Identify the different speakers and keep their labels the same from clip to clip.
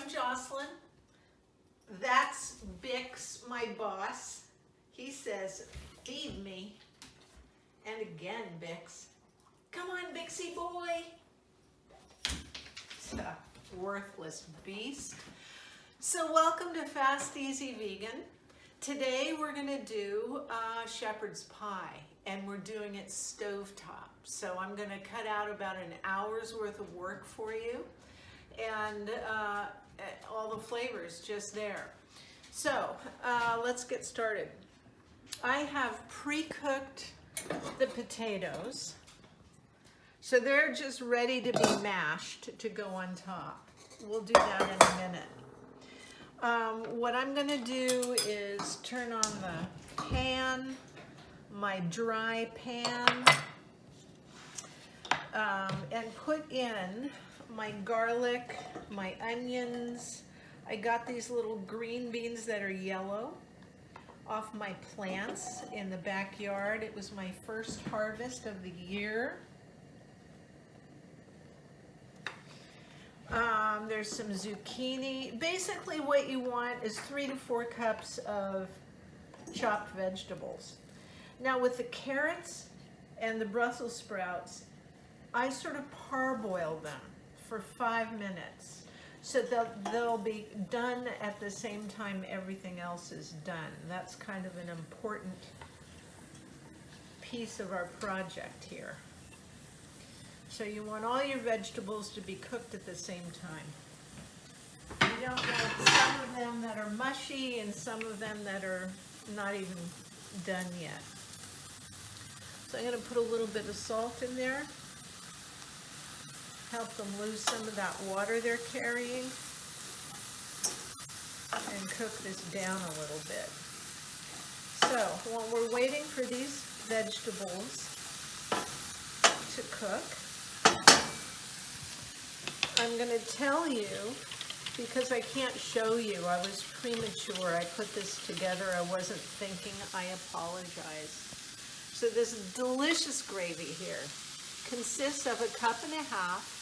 Speaker 1: I'm Jocelyn. That's Bix, my boss. He says, feed me. And again, Bix. Come on, Bixie boy. It's a worthless beast. So welcome to Fast Easy Vegan. Today we're gonna do shepherd's pie, and we're doing it stovetop. So I'm gonna cut out about an hour's worth of work for you, and all the flavors just there. So let's get started. I have pre-cooked the potatoes, so they're just ready to be mashed to go on top. We'll do that in a minute. What I'm going to do is turn on the pan, my dry pan, and put in my garlic, my onions. I got these little green beans that are yellow off my plants in the backyard. It was my first harvest of the year. There's some zucchini. Basically what you want is 3 to 4 cups of chopped vegetables. Now with the carrots and the Brussels sprouts, I sort of parboil them for 5 minutes. So they'll be done at the same time everything else is done. That's kind of an important piece of our project here. So you want all your vegetables to be cooked at the same time. You don't want some of them that are mushy and some of them that are not even done yet. So I'm going to put a little bit of salt in there. Help them lose some of that water they're carrying. And cook this down a little bit. So while we're waiting for these vegetables to cook, I'm going to tell you, because I can't show you, I was premature, I put this together, I wasn't thinking, I apologize. So this delicious gravy here consists of 1.5 cups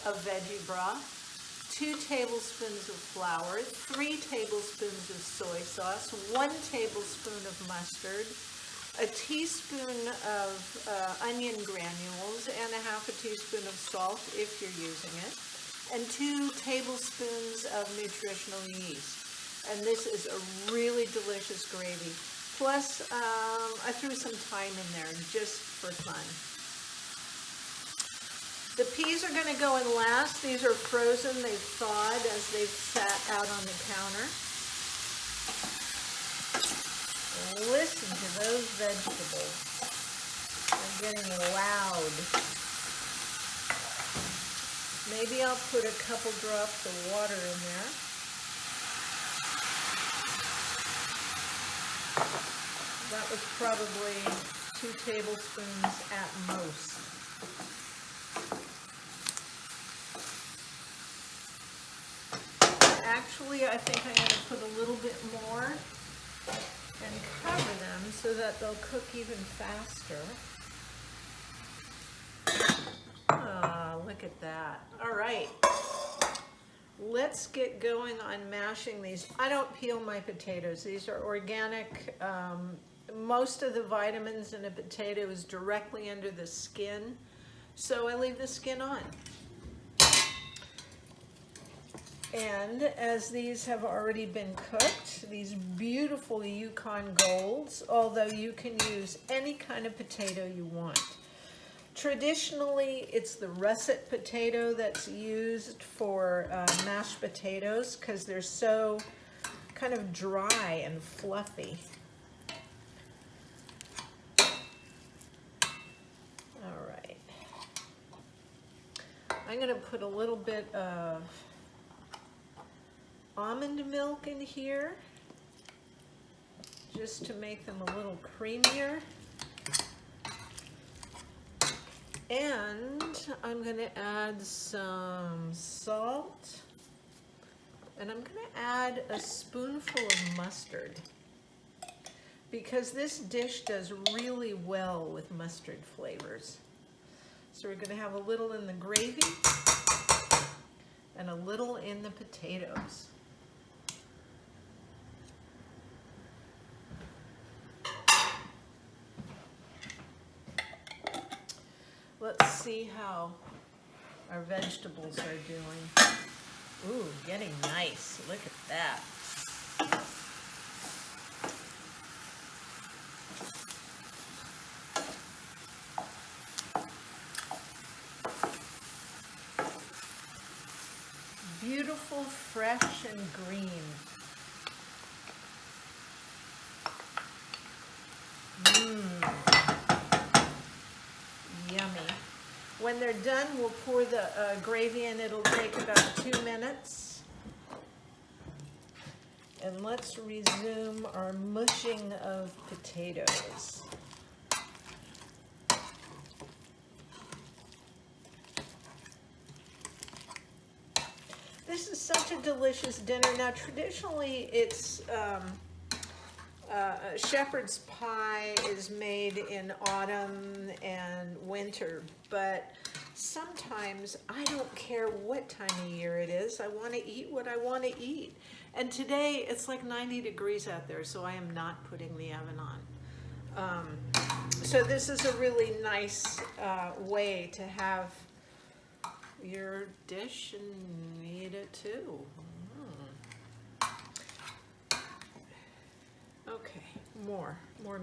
Speaker 1: of veggie broth, 2 tablespoons of flour, 3 tablespoons of soy sauce, 1 tablespoon of mustard, a teaspoon of onion granules, and 1/2 teaspoon of salt if you're using it, and 2 tablespoons of nutritional yeast. And this is a really delicious gravy. Plus, I threw some thyme in there just for fun. The peas are going to go in last. These are frozen. They've thawed as they've sat out on the counter. Listen to those vegetables. They're getting loud. Maybe I'll put a couple drops of water in there. That was probably 2 tablespoons at most. Actually, I think I'm going to put a little bit more and cover them so that they'll cook even faster. Ah, look at that. All right. Let's get going on mashing these. I don't peel my potatoes. These are organic. Most of the vitamins in a potato is directly under the skin, so I leave the skin on. And as these have already been cooked, these beautiful Yukon Golds, although you can use any kind of potato you want. Traditionally, it's the russet potato that's used for mashed potatoes because they're so kind of dry and fluffy. All right. I'm going to put a little bit of almond milk in here just to make them a little creamier. And I'm going to add some salt, and I'm going to add a spoonful of mustard because this dish does really well with mustard flavors. So we're going to have a little in the gravy and a little in the potatoes. Let's see how our vegetables are doing. Ooh, getting nice. Look at that. Beautiful, fresh, and green. Yummy. When they're done, we'll pour the gravy in. It'll take about 2 minutes. And let's resume our mushing of potatoes. This is such a delicious dinner. Now, traditionally, it's shepherd's pie is made in autumn and winter, but sometimes I don't care what time of year it is. I want to eat what I want to eat. And today it's like 90 degrees out there, so I am not putting the oven on. So this is a really nice way to have your dish and eat it too. Okay, more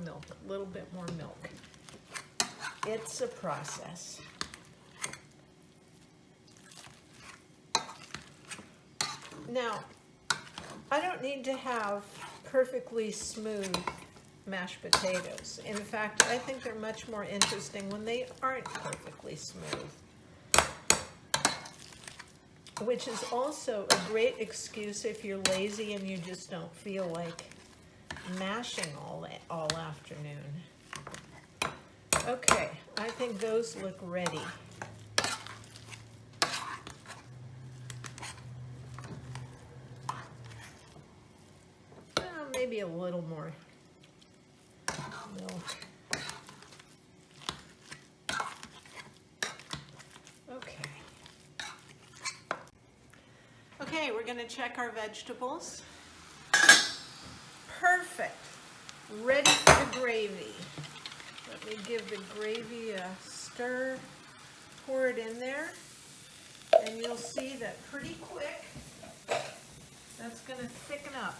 Speaker 1: milk, a little bit more milk. It's a process. Now, I don't need to have perfectly smooth mashed potatoes. In fact, I think they're much more interesting when they aren't perfectly smooth. Which is also a great excuse if you're lazy and you just don't feel like mashing all afternoon. Okay, I think those look ready. Maybe a little more milk. Okay, we're going to check our vegetables. Perfect. Ready for the gravy. Let me give the gravy a stir. Pour it in there. And you'll see that pretty quick, that's going to thicken up.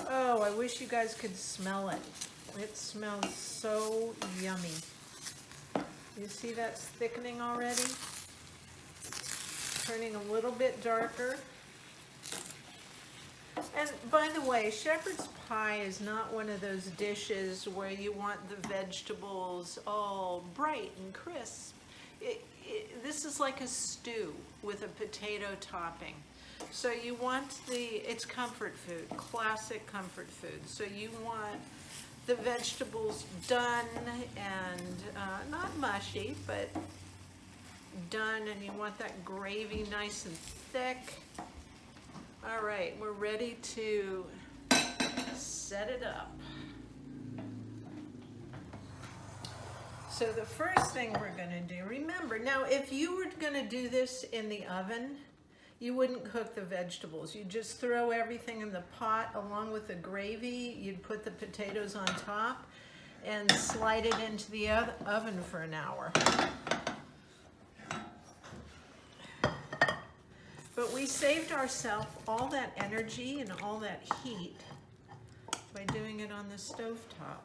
Speaker 1: Oh, I wish you guys could smell it. It smells so yummy. You see that's thickening already? Turning a little bit darker. And by the way, shepherd's pie is not one of those dishes where you want the vegetables all bright and crisp. This is like a stew with a potato topping. So you want it's comfort food, classic comfort food. So you want the vegetables done and not mushy, but done, and you want that gravy nice and thick. All right, we're ready to set it up. So the first thing we're gonna do, remember, now if you were gonna do this in the oven, you wouldn't cook the vegetables. You'd just throw everything in the pot along with the gravy. You'd put the potatoes on top and slide it into the oven for an hour. But we saved ourselves all that energy and all that heat by doing it on the stovetop.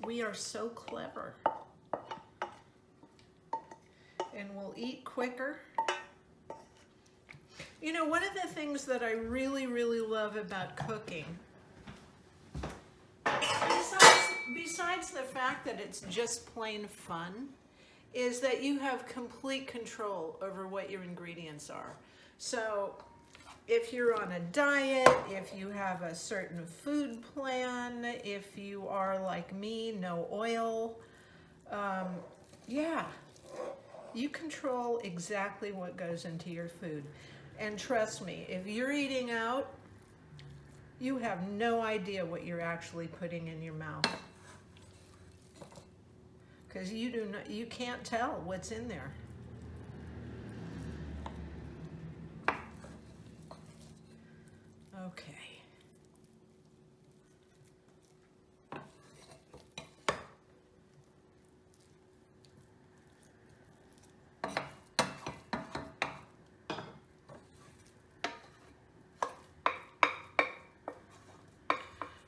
Speaker 1: We are so clever. And we'll eat quicker. You know, one of the things that I really, really love about cooking, besides the fact that it's just plain fun, is that you have complete control over what your ingredients are. So if you're on a diet, if you have a certain food plan, if you are like me, no oil, yeah, you control exactly what goes into your food. And trust me, if you're eating out, you have no idea what you're actually putting in your mouth. because you can't tell what's in there. Okay.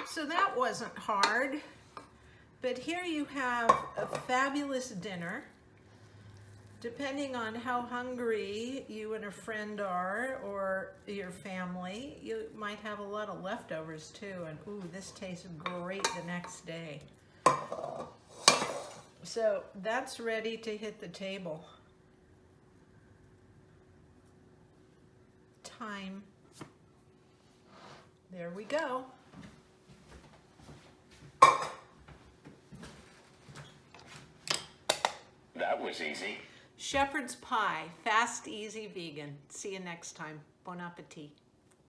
Speaker 1: So that wasn't hard, but here you have a fabulous dinner. Depending on how hungry you and a friend are, or your family, you might have a lot of leftovers too, and ooh, this tastes great the next day. So that's ready to hit the table. Time. There we go.
Speaker 2: That was easy.
Speaker 1: Shepherd's pie, fast, easy, vegan. See you next time. Bon appetit.